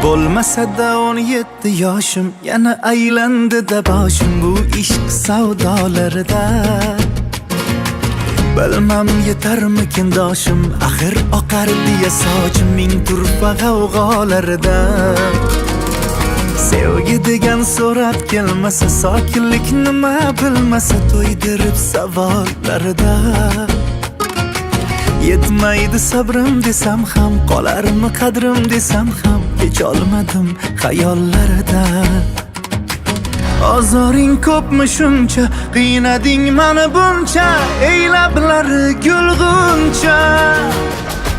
Bo'lmasa-da 17 yoshim, yana aylandi-da boshim bu ishq savdolarida. Bilmam yetarmikin doshim, axir oqar deya sochim ming turfa g'avg'olarida. Sevgi degan so'rab kelmasa, sokinlik nima bilmasa, to'ydirib savollarida. Yetmaydi sabrim desam ham, qolarmi qadrim desam ham, kecholmadim xayollarida. Ozoring ko'pmi shuncha, qiynading mani buncha, ey lablari gulg'uncha.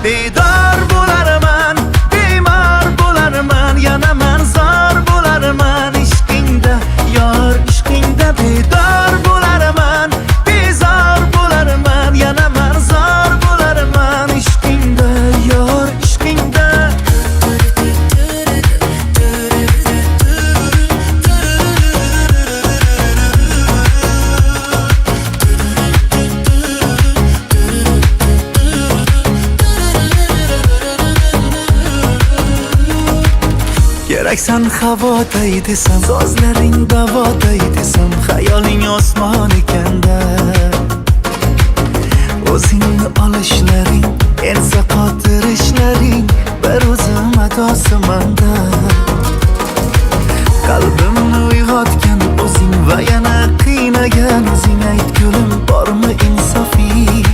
Bedor bo'larman, bemor bo'larman, yana man zor bo'larman ishqingda, yor ishqingda. Bedor bo'larman, bezor bo'larman, yana man zor bo'larman ishqingda, yor ishqingda. Keraksan havoday desam, so'zlaring davoday desam, xayoling osmon ekanda. O'zingni olishlaring, ensa qotirishlaring, bir o'zim adosimanda. Qalbimni uyg'otgan o'zing va yana qiynagan o'zing, ayt gulim, bormi insofiy?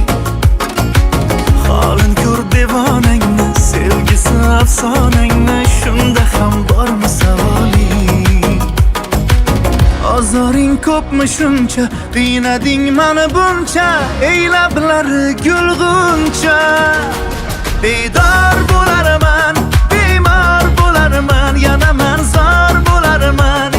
Holin ko'r devonangni, sevgisi afsonangni, shunda ham bormi savoling? Ozoring ko'pmi shuncha, qiynading mani buncha, ey lablari gulg'uncha. Bedor bo'larman, bemor bo'larman, yana man zor bo'larman